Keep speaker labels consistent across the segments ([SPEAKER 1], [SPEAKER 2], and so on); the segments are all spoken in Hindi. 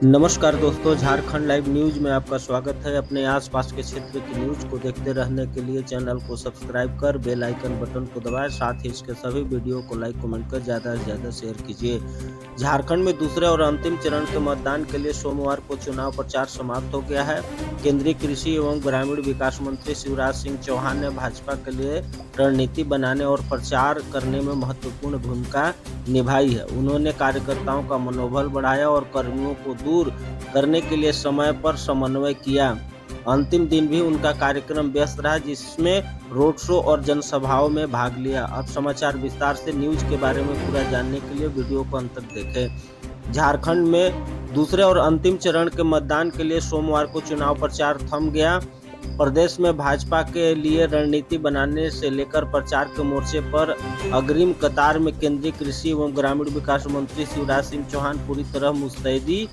[SPEAKER 1] नमस्कार दोस्तों, झारखंड लाइव न्यूज में आपका स्वागत है। अपने आसपास के क्षेत्र की न्यूज को देखते रहने के लिए चैनल को सब्सक्राइब कर बेल आइकन बटन को दबाएं। साथ ही इसके सभी वीडियो को लाइक कमेंट कर ज़्यादा से ज़्यादा शेयर कीजिए। झारखंड में दूसरे और अंतिम चरण के मतदान के लिए सोमवार को चुनाव प्रचार समाप्त हो गया है। केंद्रीय कृषि एवं ग्रामीण विकास मंत्री शिवराज सिंह चौहान ने भाजपा के लिए रणनीति बनाने और प्रचार करने में महत्वपूर्ण भूमिका निभाई है। उन्होंने कार्यकर्ताओं का मनोबल बढ़ाया और कर्मियों को दूर करने के लिए समय पर समन्वय किया। अंतिम दिन भी उनका कार्यक्रम व्यस्त रहा, जिसमें रोड शो और जनसभाओं में भाग लिया। अब समाचार विस्तार से। न्यूज के बारे में पूरा जानने के लिए वीडियो को अंत तक देखें। झारखंड में दूसरे और अंतिम चरण के मतदान के लिए सोमवार को चुनाव प्रचार थम गया। प्रदेश में भाजपा के लिए रणनीति बनाने से लेकर प्रचार के मोर्चे पर अग्रिम कतार में केंद्रीय कृषि एवं ग्रामीण विकास मंत्री शिवराज सिंह चौहान पूरी तरह मुस्तैदी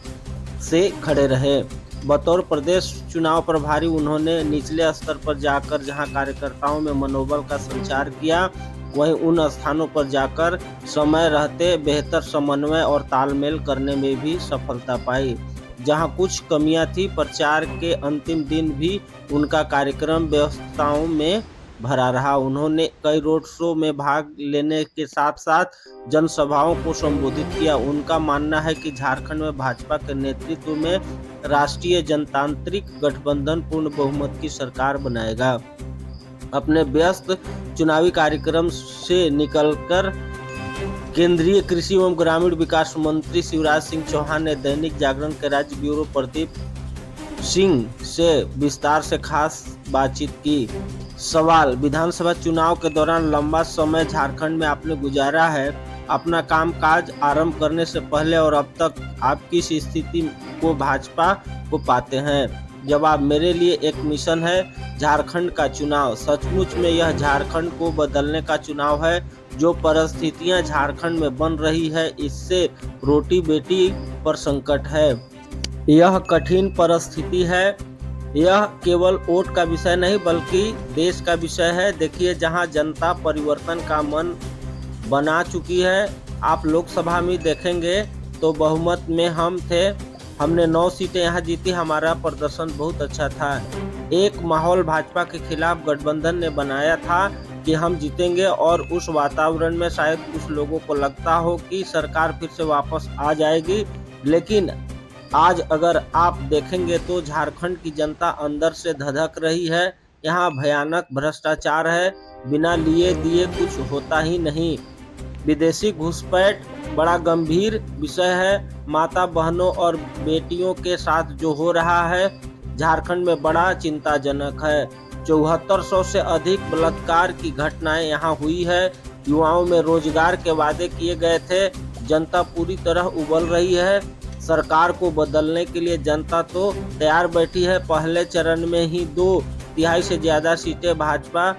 [SPEAKER 1] से खड़े रहे। बतौर प्रदेश चुनाव प्रभारी उन्होंने निचले स्तर पर जाकर जहां कार्यकर्ताओं में मनोबल का संचार किया, वहीं उन स्थानों पर जाकर समय रहते बेहतर समन्वय और तालमेल करने में भी सफलता पाई। जहां कुछ कमियां थी, प्रचार के अंतिम दिन भी उनका कार्यक्रम व्यस्तताओं में भरा रहा। उन्होंने कई रोड शो में भाग लेने के साथ साथ जनसभाओं को संबोधित किया। उनका मानना है कि झारखंड में भाजपा के नेतृत्व में राष्ट्रीय जनतांत्रिक गठबंधन पूर्ण बहुमत की सरकार बनाएगा। अपने व्यस्त चुनावी कार्यक्रम से निकलकर केंद्रीय कृषि एवं ग्रामीण विकास मंत्री शिवराज सिंह चौहान ने दैनिक जागरण के राज्य ब्यूरो प्रदीप सिंह से विस्तार से खास बातचीत की। सवाल: विधानसभा चुनाव के दौरान लंबा समय झारखंड में आपने गुजारा है। अपना कामकाज आरंभ करने से पहले और अब तक आप किस स्थिति को भाजपा को पाते हैं? जवाब: मेरे लिए एक मिशन है झारखंड का चुनाव। सचमुच में यह झारखंड को बदलने का चुनाव है। जो परिस्थितियां झारखंड में बन रही है, इससे रोटी बेटी पर संकट है। यह कठिन परिस्थिति है। यह केवल वोट का विषय नहीं बल्कि देश का विषय है। देखिए, जहां जनता परिवर्तन का मन बना चुकी है। आप लोकसभा में देखेंगे तो बहुमत में हम थे। हमने 9 सीटें यहाँ जीती। हमारा प्रदर्शन बहुत अच्छा था। एक माहौल भाजपा के खिलाफ गठबंधन ने बनाया था कि हम जीतेंगे, और उस वातावरण में शायद कुछ लोगों को लगता हो कि सरकार फिर से वापस आ जाएगी। लेकिन आज अगर आप देखेंगे तो झारखंड की जनता अंदर से धधक रही है। यहाँ भयानक भ्रष्टाचार है। बिना लिए दिए कुछ होता ही नहीं। विदेशी घुसपैठ बड़ा गंभीर विषय है। माता बहनों और बेटियों के साथ जो हो रहा है झारखंड में बड़ा चिंताजनक है। 7400 से अधिक बलात्कार की घटनाएं यहाँ हुई है। युवाओं में रोजगार के वादे किए गए थे। जनता पूरी तरह उबल रही है। सरकार को बदलने के लिए जनता तो तैयार बैठी है। पहले चरण में ही 2/3 से ज्यादा सीटें भाजपा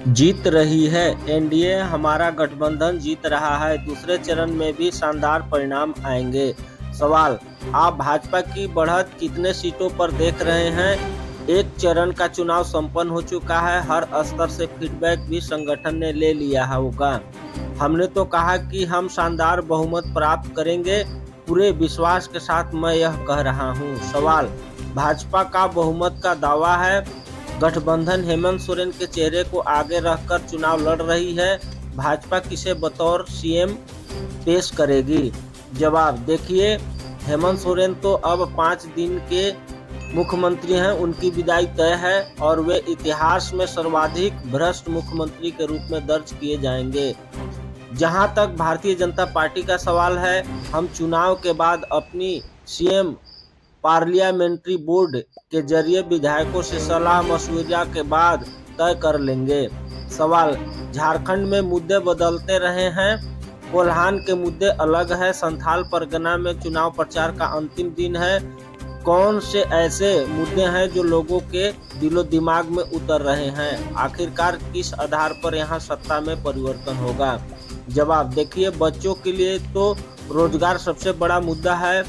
[SPEAKER 1] जीत रही है। एनडीए हमारा गठबंधन जीत रहा है। दूसरे चरण में भी शानदार परिणाम आएंगे। सवाल: आप भाजपा की बढ़त कितने सीटों पर देख रहे हैं? एक चरण का चुनाव संपन्न हो चुका है। हर स्तर से फीडबैक भी संगठन ने ले लिया होगा। हमने तो कहा कि हम शानदार बहुमत प्राप्त करेंगे। पूरे विश्वास के साथ मैं यह कह रहा हूं। सवाल: भाजपा का बहुमत का दावा है। गठबंधन हेमंत सोरेन के चेहरे को आगे रखकर चुनाव लड़ रही है। भाजपा किसे बतौर सीएम पेश करेगी? जवाब: देखिए, हेमंत सोरेन तो अब 5 दिन के मुख्यमंत्री हैं। उनकी विदाई तय है और वे इतिहास में सर्वाधिक भ्रष्ट मुख्यमंत्री के रूप में दर्ज किए जाएंगे। जहां तक भारतीय जनता पार्टी का सवाल है, हम चुनाव के बाद अपनी सीएम पार्लियामेंट्री बोर्ड के जरिए विधायकों से सलाह मशविरा के बाद तय कर लेंगे। सवाल: झारखंड में मुद्दे बदलते रहे हैं। कोल्हान के मुद्दे अलग है। संथाल परगना में चुनाव प्रचार का अंतिम दिन है। कौन से ऐसे मुद्दे हैं जो लोगों के दिलो दिमाग में उतर रहे हैं? आखिरकार किस आधार पर यहाँ सत्ता में परिवर्तन होगा? जवाब: देखिए, बच्चों के लिए तो रोजगार सबसे बड़ा मुद्दा है।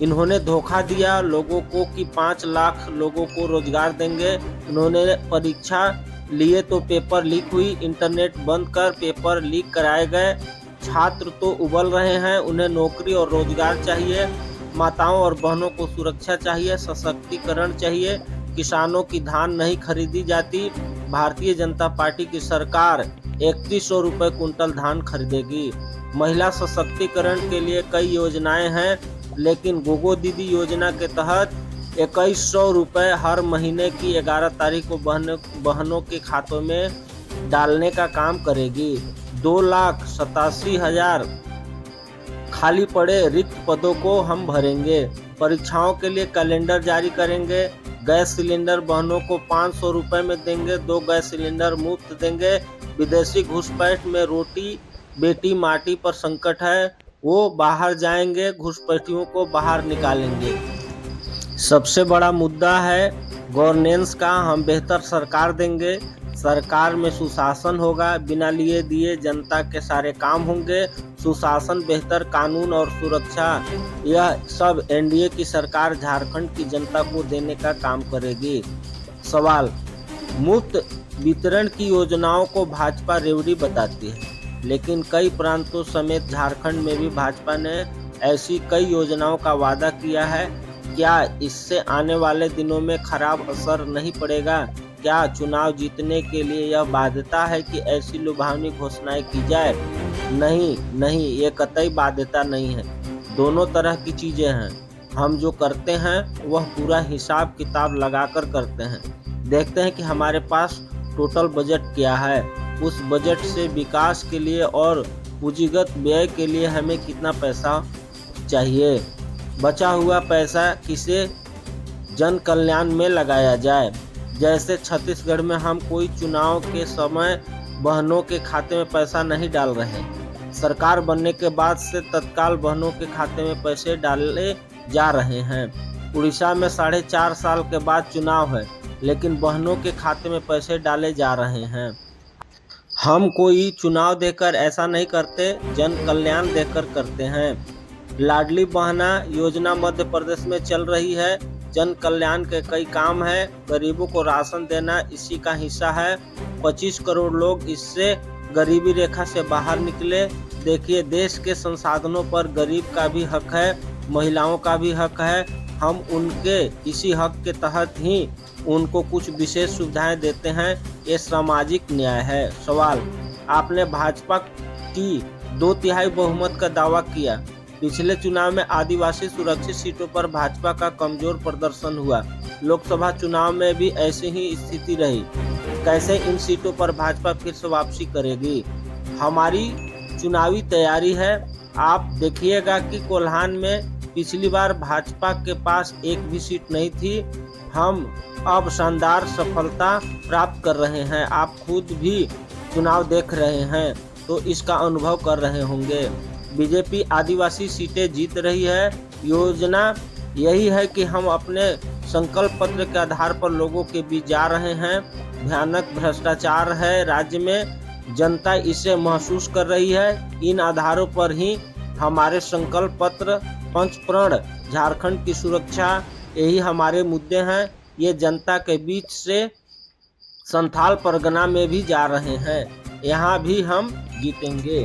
[SPEAKER 1] इन्होंने धोखा दिया लोगों को कि 5 लाख लोगों को रोजगार देंगे। उन्होंने परीक्षा लिए तो पेपर लीक हुई। इंटरनेट बंद कर पेपर लीक कराए गए। छात्र तो उबल रहे हैं। उन्हें नौकरी और रोजगार चाहिए। माताओं और बहनों को सुरक्षा चाहिए, सशक्तिकरण चाहिए। किसानों की धान नहीं खरीदी जाती। भारतीय जनता पार्टी की सरकार 3100 रुपये कुंटल धान खरीदेगी। महिला सशक्तिकरण के लिए कई योजनाएं हैं, लेकिन गोगो दीदी योजना के तहत 2100 रुपये हर महीने की 11 तारीख को बहनों के खातों में डालने का काम करेगी। 2,87,000 खाली पड़े रिक्त पदों को हम भरेंगे। परीक्षाओं के लिए कैलेंडर जारी करेंगे। गैस सिलेंडर बहनों को 500 रुपये में देंगे। 2 गैस सिलेंडर मुफ्त देंगे। विदेशी घुसपैठ में रोटी बेटी माटी पर संकट है, वो बाहर जाएंगे, घुसपैठियों को बाहर निकालेंगे। सबसे बड़ा मुद्दा है गवर्नेंस का। हम बेहतर सरकार देंगे। सरकार में सुशासन होगा। बिना लिए दिए जनता के सारे काम होंगे। सुशासन, बेहतर कानून और सुरक्षा, यह सब एनडीए की सरकार झारखंड की जनता को देने का काम करेगी। सवाल: मुफ्त वितरण की योजनाओं को भाजपा रेवड़ी बताती है, लेकिन कई प्रांतों समेत झारखंड में भी भाजपा ने ऐसी कई योजनाओं का वादा किया है। क्या इससे आने वाले दिनों में खराब असर नहीं पड़ेगा? क्या चुनाव जीतने के लिए यह बाध्यता है कि ऐसी लुभावनी घोषणाएं की जाए? नहीं, ये कतई बाध्यता नहीं है। दोनों तरह की चीजें हैं। हम जो करते हैं वह पूरा हिसाब किताब लगाकर करते हैं। देखते हैं कि हमारे पास टोटल बजट क्या है, उस बजट से विकास के लिए और पूंजीगत व्यय के लिए हमें कितना पैसा चाहिए। बचा हुआ पैसा किसे जन कल्याण में लगाया जाए। जैसे छत्तीसगढ़ में हम कोई चुनाव के समय बहनों के खाते में पैसा नहीं डाल रहे। सरकार बनने के बाद से तत्काल बहनों के खाते में पैसे डाले जा रहे हैं। उड़ीसा में 4.5 साल के बाद चुनाव है, लेकिन बहनों के खाते में पैसे डाले जा रहे हैं। हम कोई चुनाव देकर ऐसा नहीं करते, जन कल्याण देकर करते हैं। लाडली बहना योजना मध्य प्रदेश में चल रही है। जन कल्याण के कई काम है। गरीबों को राशन देना इसी का हिस्सा है। 25 करोड़ लोग इससे गरीबी रेखा से बाहर निकले। देखिए, देश के संसाधनों पर गरीब का भी हक है, महिलाओं का भी हक है। हम उनके इसी हक के तहत ही उनको कुछ विशेष सुविधाएं देते हैं। ये सामाजिक न्याय है। सवाल: आपने भाजपा की 2/3 बहुमत का दावा किया। पिछले चुनाव में आदिवासी सुरक्षित सीटों पर भाजपा का कमजोर प्रदर्शन हुआ। लोकसभा चुनाव में भी ऐसी ही स्थिति रही। कैसे इन सीटों पर भाजपा फिर से वापसी करेगी? हमारी चुनावी तैयारी है। आप देखिएगा कि कोल्हान में पिछली बार भाजपा के पास एक भी सीट नहीं थी। हम अब शानदार सफलता प्राप्त कर रहे हैं। आप खुद भी चुनाव देख रहे हैं तो इसका अनुभव कर रहे होंगे। बीजेपी आदिवासी सीटें जीत रही है। योजना यही है कि हम अपने संकल्प पत्र के आधार पर लोगों के बीच जा रहे हैं। भयानक भ्रष्टाचार है राज्य में, जनता इसे महसूस कर रही है। इन आधारों पर ही हमारे संकल्प पत्र, पंचप्रण, झारखंड की सुरक्षा, यही हमारे मुद्दे हैं। ये जनता के बीच से संथाल परगना में भी जा रहे हैं। यहाँ भी हम जीतेंगे।